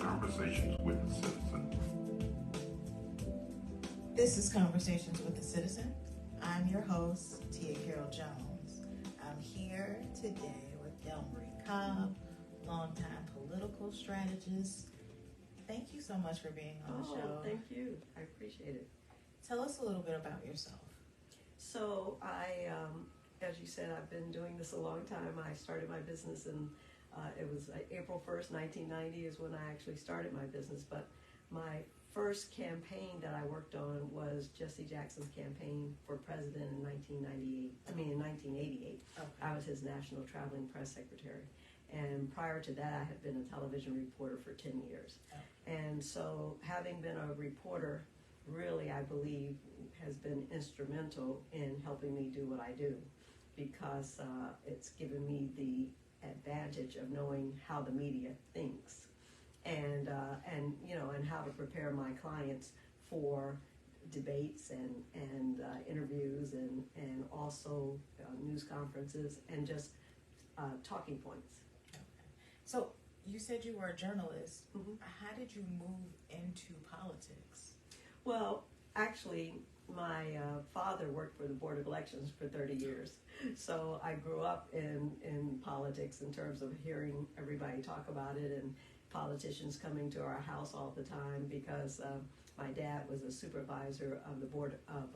Conversations with the Citizen. This is Conversations with the Citizen. I'm your host, Tia Carol Jones. I'm here today with Delmarie Cobb, longtime political strategist. Thank you so much for being on the show. Thank you. I appreciate it. Tell us a little bit about yourself. So as you said, I've been doing this a long time. I started my business in, it was April 1st, 1990 is when I actually started my business. But my first campaign that I worked on was Jesse Jackson's campaign for president in 1988. Okay. I was his national traveling press secretary. And prior to that, I had been a television reporter for 10 years. Oh. And so having been a reporter, really, I believe, has been instrumental in helping me do what I do, because it's given me the advantage of knowing how the media thinks, and how to prepare my clients for debates and interviews and also news conferences and just talking points. Okay. So you said you were a journalist. Mm-hmm. How did you move into politics? Well, actually, my father worked for the Board of Elections for 30 years. So I grew up in politics in terms of hearing everybody talk about it and politicians coming to our house all the time, because my dad was a supervisor of the board of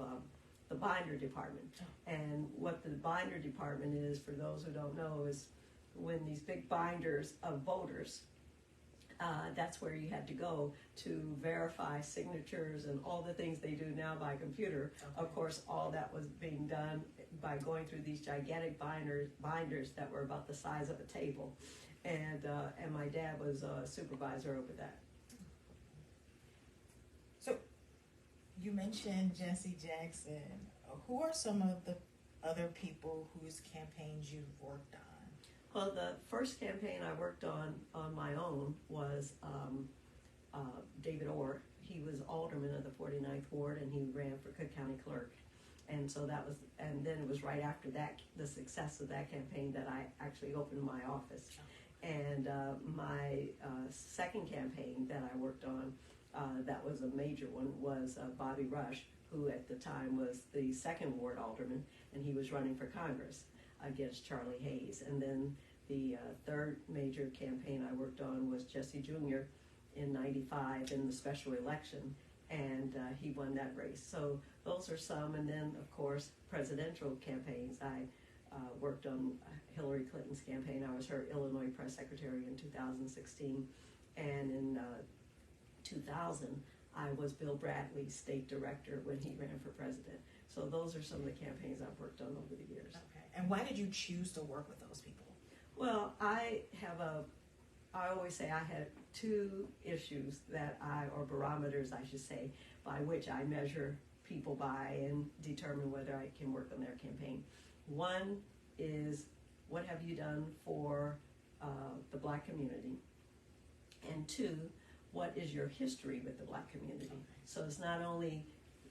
the binder department. And what the binder department is, for those who don't know, is when these big binders of voters, that's where you had to go to verify signatures and all the things they do now by computer. Okay. Of course, all that was being done by going through these gigantic binders that were about the size of a table. And my dad was a supervisor over that. So you mentioned Jesse Jackson. Who are some of the other people whose campaigns you've worked on? Well, the first campaign I worked on my own was David Orr. He was alderman of the 49th Ward, and he ran for Cook County Clerk. And so and then it was right after that, the success of that campaign, that I actually opened my office. And my second campaign that I worked on, that was a major one, was Bobby Rush, who at the time was the 2nd Ward alderman, and he was running for Congress against Charlie Hayes. And then the third major campaign I worked on was Jesse Jr. in 95 in the special election, and he won that race. So those are some. And then, of course, presidential campaigns. I worked on Hillary Clinton's campaign. I was her Illinois press secretary in 2016, and in 2000 I was Bill Bradley's state director when he ran for president. So those are some of the campaigns I've worked on over the years. Okay. And why did you choose to work with those people? Well, I always say I had two issues or barometers, I should say, by which I measure people by and determine whether I can work on their campaign. One is, what have you done for the Black community? And two, what is your history with the Black community? Okay. So it's not only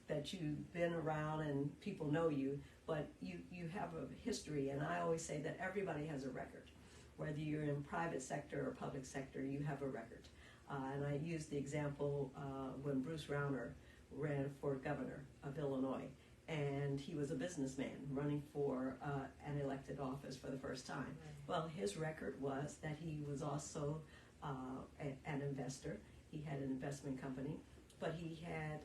that you've been around and people know you, but you have a history. And I always say that everybody has a record. Whether you're in private sector or public sector, you have a record. And I use the example when Bruce Rauner ran for governor of Illinois, and he was a businessman running for an elected office for the first time. Right. Well, his record was that he was also an investor. He had an investment company, but he had,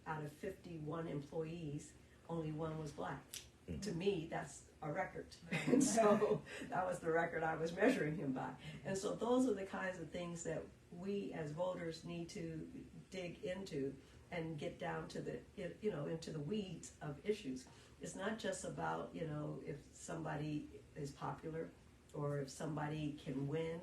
out of 51 employees, only one was Black. Mm-hmm. To me, that's a record. And so that was the record I was measuring him by. And so those are the kinds of things that we as voters need to dig into and get down to into the weeds of issues. It's not just about, if somebody is popular or if somebody can win.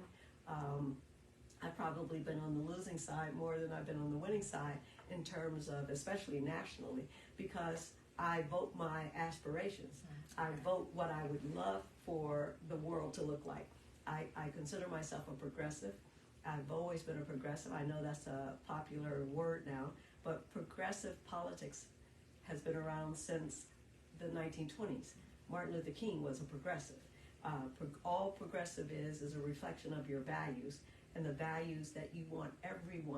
I've probably been on the losing side more than I've been on the winning side in terms of, especially nationally, because I vote my aspirations. I vote what I would love for the world to look like. I consider myself a progressive. I've always been a progressive. I know that's a popular word now, but progressive politics has been around since the 1920s. Martin Luther King was a progressive. All progressive is a reflection of your values and the values that you want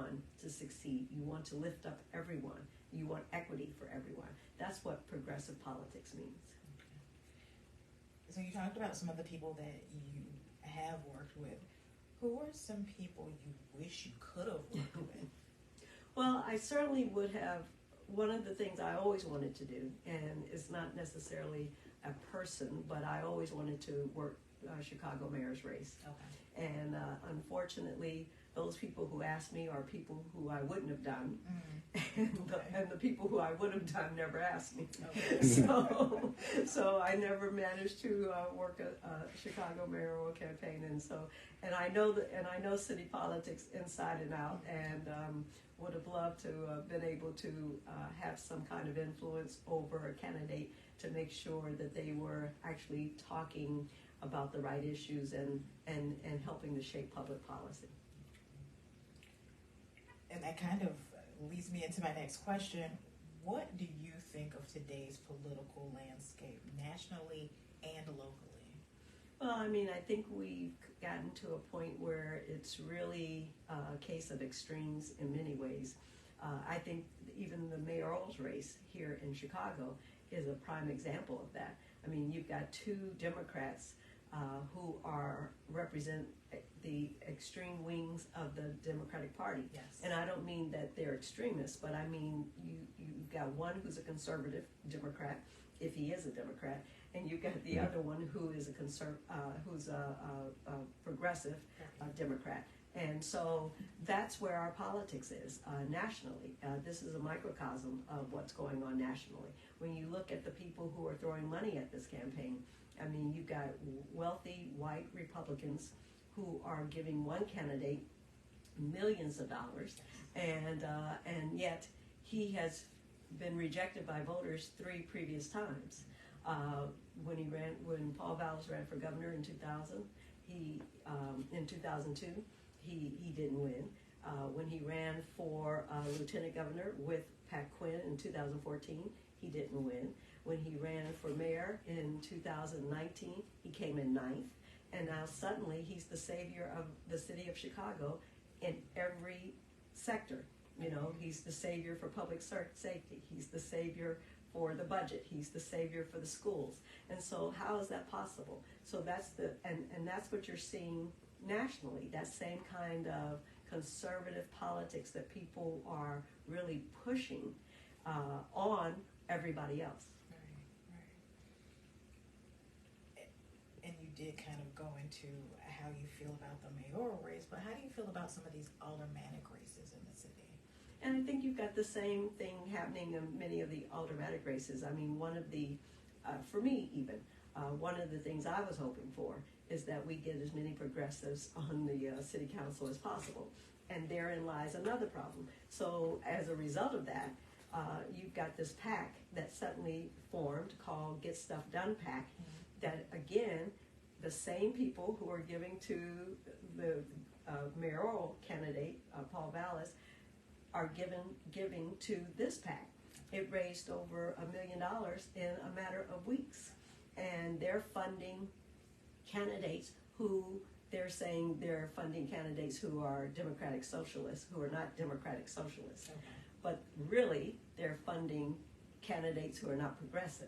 everyone to succeed. You want to lift up everyone. You want equity for everyone. That's what progressive politics means. So you talked about some of the people that you have worked with. Who are some people you wish you could have worked with? Well, I certainly would have. One of the things I always wanted to do, and it's not necessarily a person, but I always wanted to work Chicago mayor's race. Okay. And unfortunately, those people who asked me are people who I wouldn't have done, and the people who I would have done never asked me. Okay. So I never managed to work a Chicago mayoral campaign, and I know city politics inside and out, and would have loved to have been able to have some kind of influence over a candidate to make sure that they were actually talking about the right issues and helping to shape public policy. And that kind of leads me into my next question. What do you think of today's political landscape, nationally and locally? Well, I mean, I think we've gotten to a point where it's really a case of extremes in many ways. I think even the mayoral's race here in Chicago is a prime example of that. I mean, you've got two Democrats who represent the extreme wings of the Democratic Party. Yes. And I don't mean that they're extremists, but I mean you've got one who's a conservative Democrat, if he is a Democrat, and you've got the other one who is who's a progressive Democrat. And so that's where our politics is nationally. This is a microcosm of what's going on nationally. When you look at the people who are throwing money at this campaign, I mean, you've got wealthy white Republicans who are giving one candidate millions of dollars, and yet he has been rejected by voters 3 previous times. When Paul Vallas ran for governor in 2000, in 2002, he didn't win. When he ran for lieutenant governor with Pat Quinn in 2014, he didn't win. When he ran for mayor in 2019, he came in 9th. And now suddenly he's the savior of the city of Chicago in every sector. You know, he's the savior for public safety. He's the savior for the budget. He's the savior for the schools. And so how is that possible? So that's and that's what you're seeing nationally, that same kind of conservative politics that people are really pushing on everybody else. And you did kind of go into how you feel about the mayoral race, but how do you feel about some of these aldermanic races in the city? And I think you've got the same thing happening in many of the aldermanic races. I mean, one of the, for me even, one of the things I was hoping for is that we get as many progressives on the city council as possible. And therein lies another problem. So as a result of that, you've got this PAC that suddenly formed called Get Stuff Done PAC, that again, the same people who are giving to the mayoral candidate, Paul Vallas, are giving to this PAC. It raised over $1 million in a matter of weeks. And they're funding candidates who they're saying they're funding candidates who are democratic socialists, who are not democratic socialists. Okay. But really, they're funding candidates who are not progressive.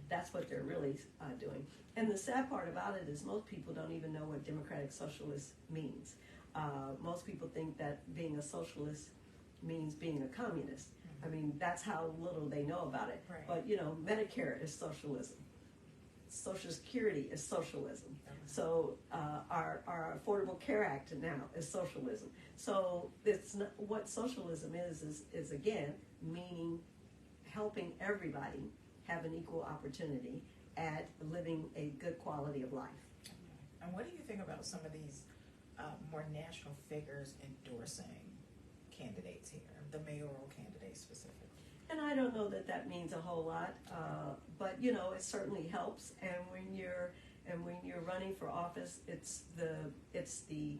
That's what they're really doing. And the sad part about it is most people don't even know what democratic socialist means. Most people think that being a socialist means being a communist. I mean, that's how little they know about it. Right. But, you know, Medicare is socialism. Social Security is socialism. So our Affordable Care Act now is socialism. So it's not, what socialism is again, meaning helping everybody have an equal opportunity at living a good quality of life. And what do you think about some of these more national figures endorsing candidates here, the mayoral candidates specifically? And I don't know that that means a whole lot, but you know, it certainly helps. And when you're running for office, it's the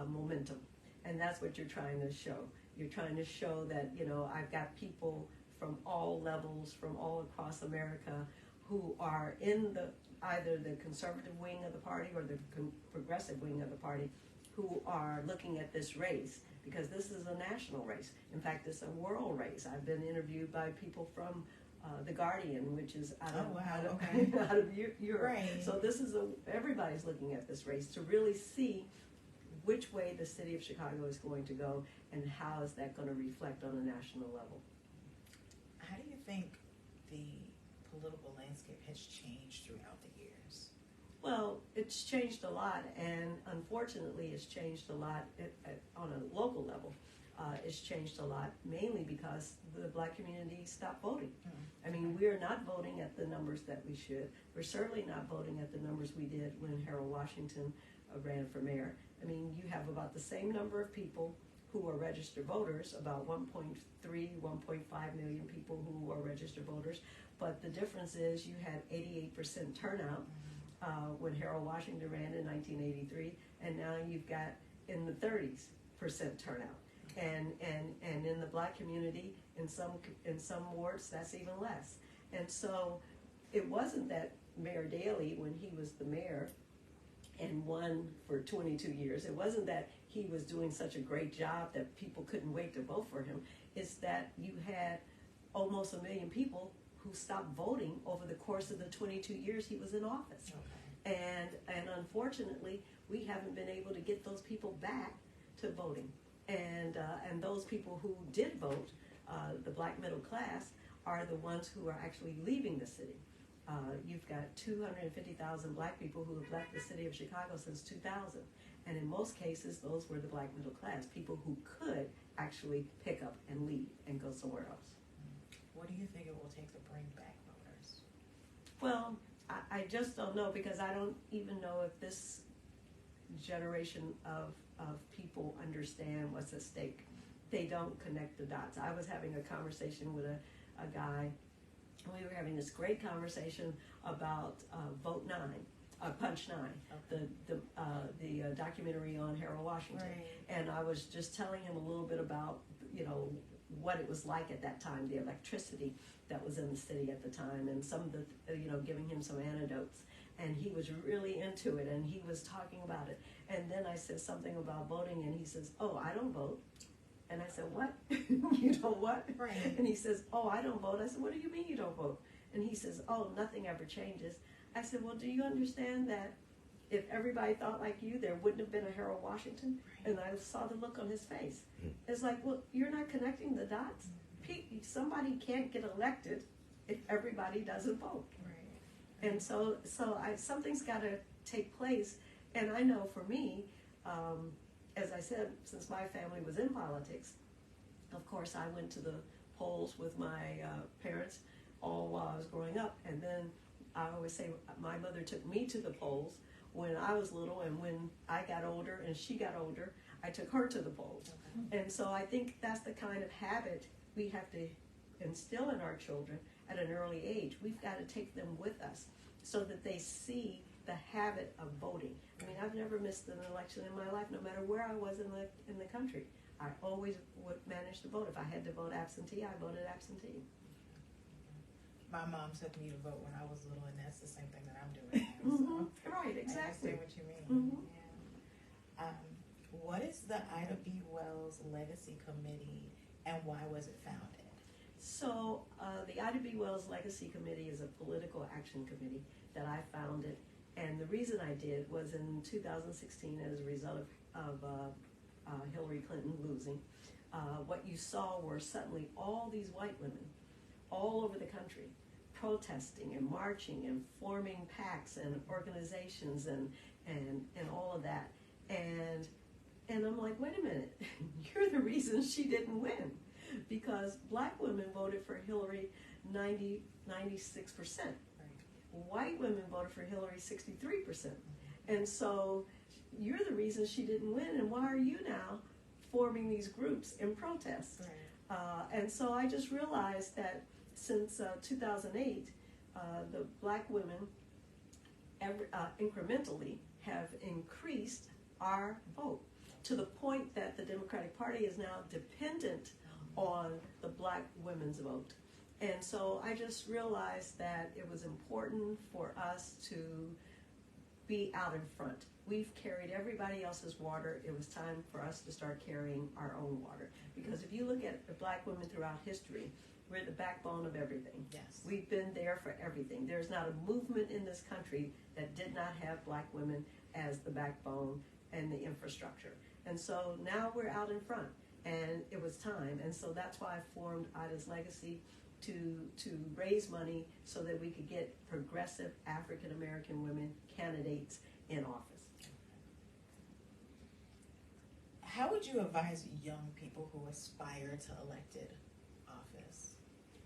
momentum, and that's what you're trying to show. You're trying to show that, you know, I've got people from all levels, from all across America, who are in either the conservative wing of the party or the progressive wing of the party, who are looking at this race because this is a national race. In fact, it's a world race. I've been interviewed by people from The Guardian, which is out of Europe. Right. So this is everybody's looking at this race to really see which way the city of Chicago is going to go and how is that going to reflect on a national level. How do you think the political landscape has changed throughout the years? Well, it's changed a lot, and unfortunately it's changed a lot on a local level. It's changed a lot, mainly because the black community stopped voting. I mean, we're not voting at the numbers that we should. We're certainly not voting at the numbers we did when Harold Washington ran for mayor. I mean, you have about the same number of people who are registered voters, about 1.3, 1.5 million people who are registered voters, but the difference is you had 88% turnout when Harold Washington ran in 1983, and now you've got in the 30% turnout. And in the black community, in some wards, that's even less. And so it wasn't that Mayor Daley, when he was the mayor and won for 22 years, it wasn't that he was doing such a great job that people couldn't wait to vote for him. It's that you had almost 1 million people who stopped voting over the course of the 22 years he was in office. Okay. And unfortunately, we haven't been able to get those people back to voting. And those people who did vote, the black middle class, are the ones who are actually leaving the city. You've got 250,000 black people who have left the city of Chicago since 2000. And in most cases, those were the black middle class, people who could actually pick up and leave and go somewhere else. What do you think it will take to bring back voters? Well, I just don't know, because I don't even know if this generation of people understand what's at stake. They don't connect the dots. I was having a conversation with a guy. We were having this great conversation about Vote 9, Punch 9, Okay. the documentary on Harold Washington. Right. And I was just telling him a little bit about, what it was like at that time, the electricity that was in the city at the time, and some of the, giving him some anecdotes. And he was really into it, and he was talking about it. And then I said something about voting, and he says, "Oh, I don't vote." And I said, "What? You don't what?" Right. And he says, "Oh, I don't vote." I said, "What do you mean you don't vote?" And he says, "Oh, nothing ever changes." I said, "Well, do you understand that if everybody thought like you, there wouldn't have been a Harold Washington?" Right. And I saw the look on his face. It's like, well, you're not connecting the dots. Somebody can't get elected if everybody doesn't vote. Right. And so something's got to take place. And I know for me, as I said, since my family was in politics, of course I went to the polls with my parents all while I was growing up. And then I always say my mother took me to the polls when I was little, and when I got older and she got older, I took her to the polls. Okay. And so I think that's the kind of habit we have to instill in our children at an early age. We've got to take them with us so that they see the habit of voting. I mean, I've never missed an election in my life, no matter where I was in the country. I always would manage to vote. If I had to vote absentee, I voted absentee. My mom took me to vote when I was little, and that's the same thing that I'm doing now. So Right, exactly. I understand what you mean. Mm-hmm. Yeah. What is the Ida B. Wells Legacy Committee, and why was it founded? So the Ida B. Wells Legacy Committee is a political action committee that I founded, and the reason I did was in 2016, as a result of Hillary Clinton losing, what you saw were suddenly all these white women all over the country protesting and marching and forming PACs and organizations and all of that. And I'm like, wait a minute, you're the reason she didn't win, because black women voted for Hillary 96%. Right. White women voted for Hillary 63%. And so you're the reason she didn't win, and why are you now forming these groups in protest? Right. And so I just realized that since 2008, the black women incrementally have increased our vote to the point that the Democratic Party is now dependent on the black women's vote. And so I just realized that it was important for us to be out in front we've carried everybody else's water. It was time for us to start carrying our own water. Because if you look at the black women throughout history, we're the backbone of everything. Yes. We've been there for everything. There's not a movement in this country that did not have black women as the backbone and the infrastructure. And so now we're out in front, and it was time. And so that's why I formed Ida's Legacy, to raise money so that we could get progressive African American women candidates in office. How would you advise young people who aspire to elected office?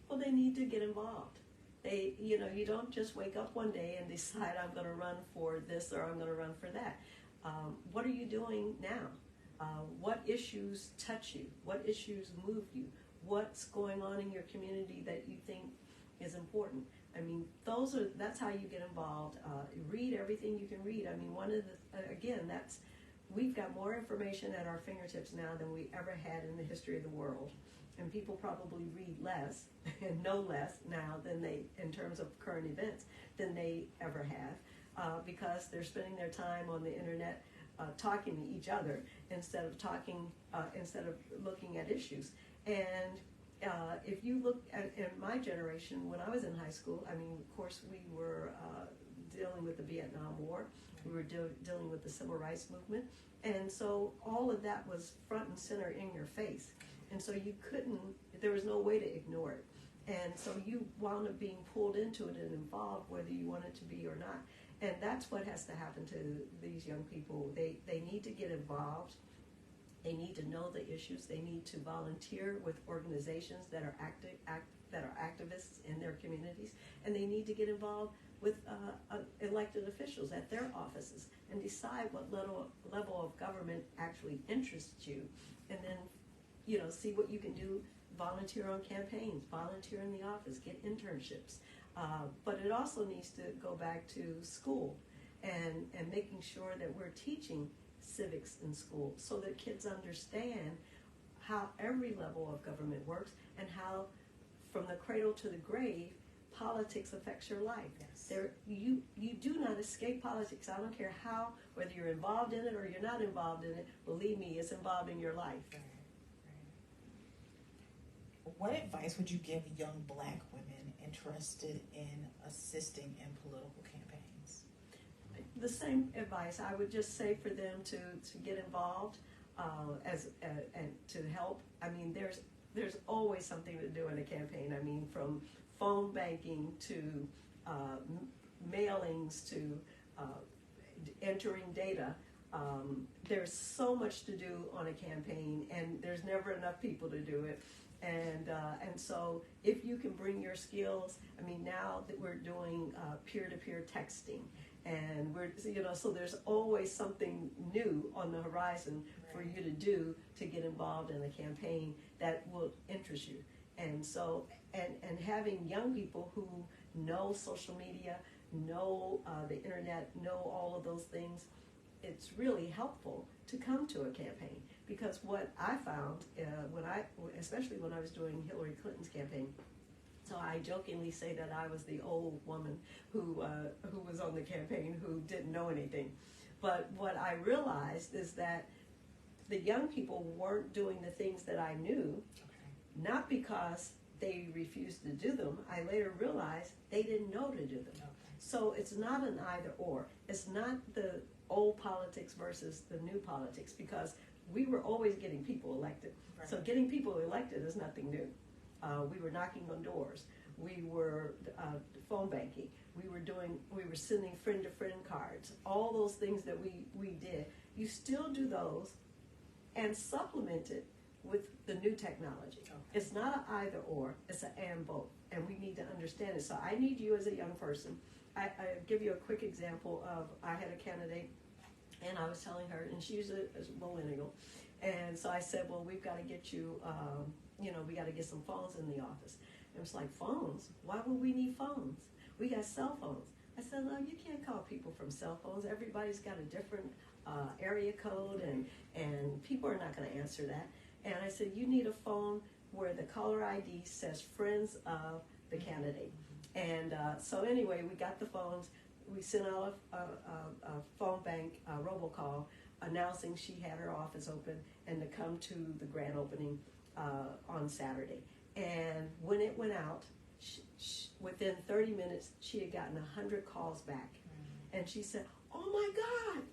Well, they need to get involved. You don't just wake up one day and decide I'm going to run for this or I'm going to run for that. What are you doing now? What issues touch you? What issues move you? What's going on in your community that you think is important? I mean, that's how you get involved. Read everything you can read. I mean, we've got more information at our fingertips now than we ever had in the history of the world. And people probably read less and know less now in terms of current events, than they ever have, because they're spending their time on the internet talking to each other instead of looking at issues. And if you look at in my generation, when I was in high school, I mean, of course, we were dealing with the Vietnam War. We were dealing with the Civil Rights Movement. And so all of that was front and center in your face. And so there was no way to ignore it. And so you wound up being pulled into it and involved, whether you wanted to be or not. And that's what has to happen to these young people. They need to get involved. They need to know the issues. They need to volunteer with organizations that are activists in their communities, and they need to get involved with elected officials at their offices and decide what level of government actually interests you, and then see what you can do. Volunteer on campaigns, volunteer in the office, get internships. But it also needs to go back to school and making sure that we're teaching civics in school so that kids understand how every level of government works and how, from the cradle to the grave, politics affects your life. Yes. You do not escape politics. I don't care whether you're involved in it or you're not involved in it. Believe me, it's involved in your life. Right. What advice would you give young black women interested in assisting in political campaigns? The same advice. I would just say for them to get involved and to help. I mean, there's always something to do in a campaign. I mean, from phone banking to mailings to entering data. There's so much to do on a campaign, and there's never enough people to do it. And so if you can bring your skills, I mean, now that we're doing peer-to-peer texting, and so there's always something new on the horizon for you to do to get involved in a campaign that will interest you. And so, and having young people who know social media, know the internet, know all of those things, it's really helpful to come to a campaign. Because what I found, especially when I was doing Hillary Clinton's campaign, so I jokingly say that I was the old woman who was on the campaign who didn't know anything. But what I realized is that the young people weren't doing the things that I knew, not because they refused to do them. I later realized they didn't know to do them. Okay. So it's not an either or. It's not the old politics versus the new politics, because we were always getting people elected. Right. So getting people elected is nothing new. We were knocking on doors. We were phone banking. We were sending friend-to-friend cards. All those things that we did. You still do those and supplement it with the new technology. Okay. It's not an either or, it's an and both. And we need to understand it. So I need you as a young person. I give you a quick example of, I had a candidate, and I was telling her, and she's a millennial, and so I said, well, we've got to get you, we got to get some phones in the office. And it was like, phones? Why would we need phones? We got cell phones. I said, no, you can't call people from cell phones. Everybody's got a different area code, and people are not going to answer that. And I said, you need a phone where the caller ID says friends of the candidate. And so anyway, we got the phones. we sent out a phone bank robocall announcing she had her office open and to come to the grand opening on Saturday. And when it went out, within 30 minutes, she had gotten 100 calls back. And she said, "Oh my God."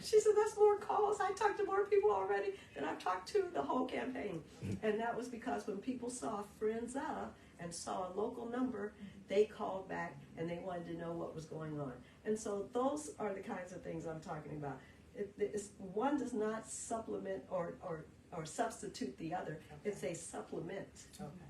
She said, "That's more calls. I talked to more people already than I've talked to the whole campaign." And that was because when people saw Friends Up and saw a local number, they called back and they wanted to know what was going on. And so those are the kinds of things I'm talking about. One does not supplement or substitute the other. Okay. It's a supplement. Okay.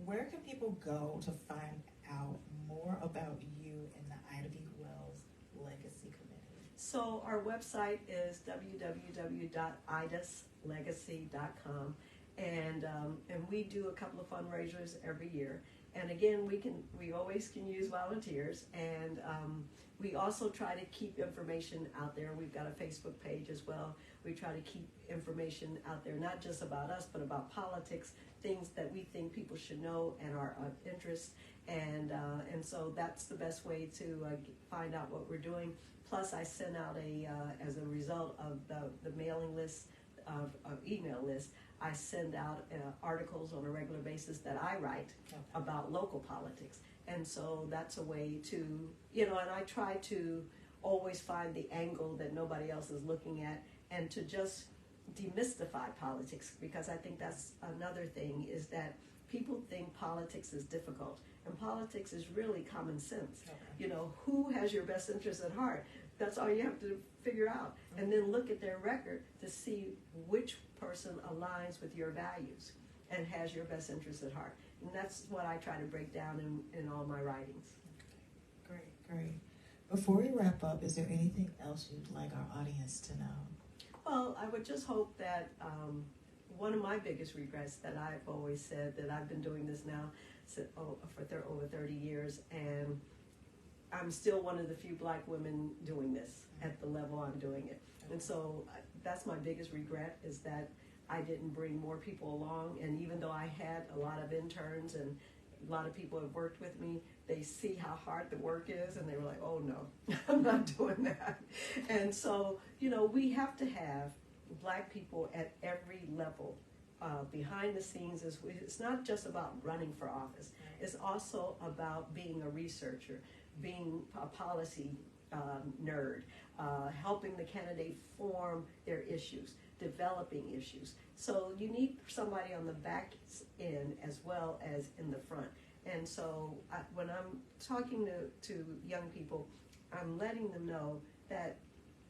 Where can people go to find out more about you and the Ida B. Wells Legacy Committee? So our website is www.idaslegacy.com, and we do a couple of fundraisers every year. And again, we always can use volunteers, and we also try to keep information out there. We've got a Facebook page as well. We try to keep information out there, not just about us, but about politics, things that we think people should know and are of interest. And so that's the best way to find out what we're doing. Plus, I send out as a result of the mailing list, of email list, I send out articles on a regular basis that I write about local politics. And so that's a way to, and I try to always find the angle that nobody else is looking at, and to just demystify politics, because I think that's another thing, is that people think politics is difficult, and politics is really common sense. Who has your best interest at heart? That's all you have to figure out, and then look at their record to see which person aligns with your values and has your best interest at heart. And that's what I try to break down in all my writings. Great. Before we wrap up, is there anything else you'd like our audience to know? Well, I would just hope that one of my biggest regrets that I've always said, that I've been doing this now for over 30 years, and I'm still one of the few Black women doing this at the level I'm doing it. And so that's my biggest regret, is that I didn't bring more people along. And even though I had a lot of interns and a lot of people have worked with me, they see how hard the work is, and they were like, "Oh no, I'm not doing that." And so, we have to have Black people at every level. Behind the scenes, it's not just about running for office. It's also about being a researcher, being a policy nerd, helping the candidate form their issues, developing issues. So you need somebody on the back end as well as in the front. And so when I'm talking to young people, I'm letting them know that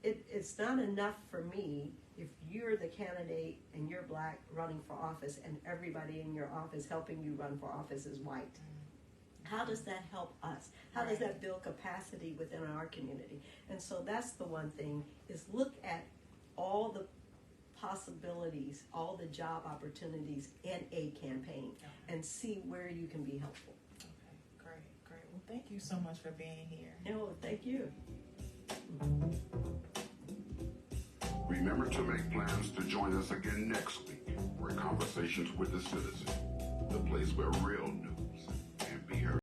it's not enough for me if you're the candidate and you're Black running for office and everybody in your office helping you run for office is white. How does that help us? How does that build capacity within our community? And so that's the one thing, is look at all the possibilities, all the job opportunities in a campaign, and see where you can be helpful. Okay, great. Well, thank you so much for being here. No, thank you. Remember to make plans to join us again next week for Conversations with the Citizen, the place where real